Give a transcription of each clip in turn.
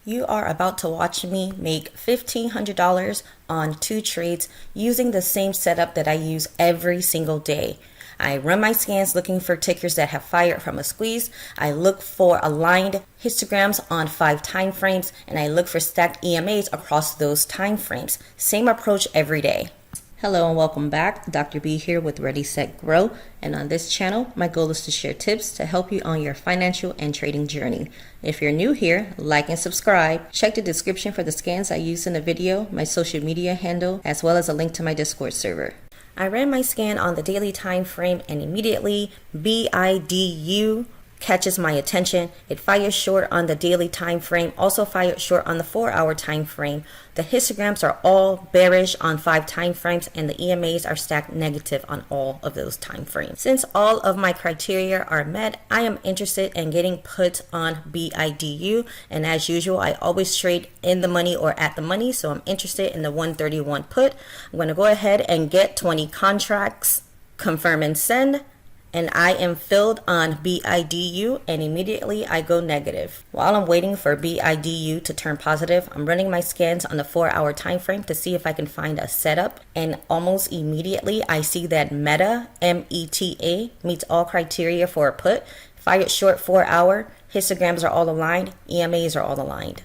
You are about to watch me make $1,500 on 2 trades using the same setup that I use every single day. I run my scans looking for tickers that have fired from a squeeze. I look for aligned histograms on 5 time frames, and I look for stacked EMAs across those time frames. Same approach every day. Hello and welcome back. Dr. B here with Ready, Set, Grow. And on this channel, my goal is to share tips to help you on your financial and trading journey. If you're new here, like and subscribe. Check the description for the scans I used in the video, my social media handle, as well as a link to my Discord server. I ran my scan on the daily time frame and immediately BIDU catches my attention. It fires short on the daily time frame, also fired short on the 4-hour time frame. The histograms are all bearish on 5 time frames, and the EMAs are stacked negative on all of those time frames. Since all of my criteria are met, I am interested in getting put on BIDU, and as usual, I always trade in the money or at the money, so I'm interested in the 131 put. I'm going to go ahead and get 20 contracts, confirm and send, and I am filled on BIDU, and immediately I go negative. While I'm waiting for BIDU to turn positive, I'm running my scans on the 4-hour time frame to see if I can find a setup, and almost immediately I see that Meta, META, meets all criteria for a put. Fired short 4-hour, histograms are all aligned, EMAs are all aligned.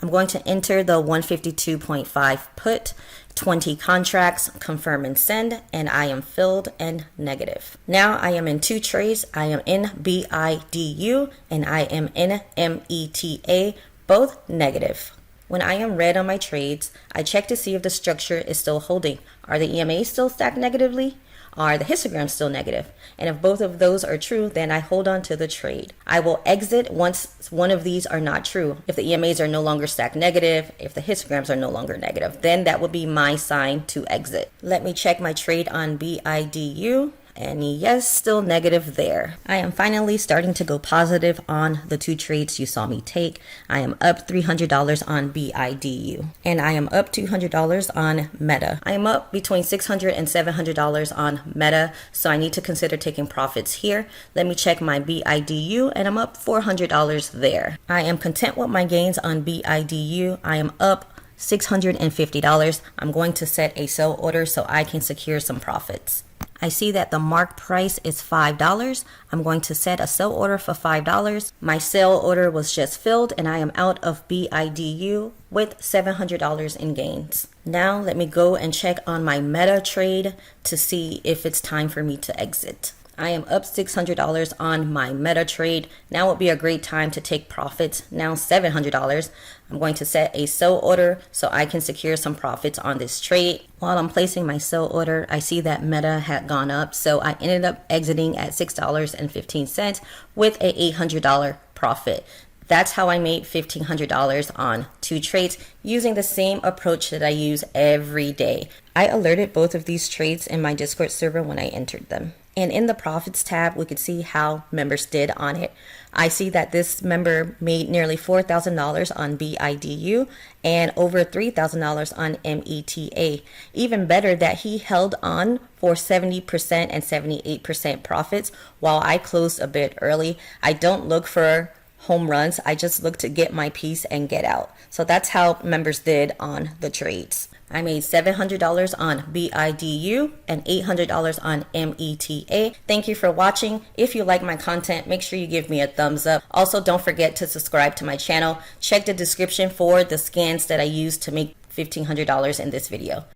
I'm going to enter the 152.5 put, 20 contracts, confirm and send, and I am filled and negative. Now I am in 2 trades. I am in BIDU and I am in META, both negative. When I am red on my trades, I check to see if the structure is still holding. Are the EMAs still stacked negatively? Are the histograms still negative? And if both of those are true, then I hold on to the trade. I will exit once one of these are not true. If the EMAs are no longer stacked negative, if the histograms are no longer negative, then that would be my sign to exit. Let me check my trade on BIDU. And yes, still negative there. I am finally starting to go positive on the 2 trades you saw me take. I am up $300 on BIDU. And I am up $200 on Meta. I am up between $600 and $700 on Meta, so I need to consider taking profits here. Let me check my BIDU, and I'm up $400 there. I am content with my gains on BIDU. I am up $650. I'm going to set a sell order so I can secure some profits. I see that the mark price is $5. I'm going to set a sell order for $5. My sell order was just filled and I am out of BIDU with $700 in gains. Now let me go and check on my Meta trade to see if it's time for me to exit. I am up $600 on my Meta trade. Now would be a great time to take profits. Now $700. I'm going to set a sell order so I can secure some profits on this trade. While I'm placing my sell order, I see that Meta had gone up, so I ended up exiting at $6.15 with a $800 profit. That's how I made $1,500 on 2 trades using the same approach that I use every day. I alerted both of these trades in my Discord server when I entered them. And in the profits tab, we could see how members did on it. I see that this member made nearly $4,000 on BIDU and over $3,000 on META. Even better that he held on for 70% and 78% profits while I closed a bit early. I don't look for home runs. I just look to get my piece and get out. So that's how members did on the trades. I made $700 on BIDU and $800 on META. Thank you for watching. If you like my content, make sure you give me a thumbs up. Also, don't forget to subscribe to my channel. Check the description for the scans that I used to make $1,500 in this video.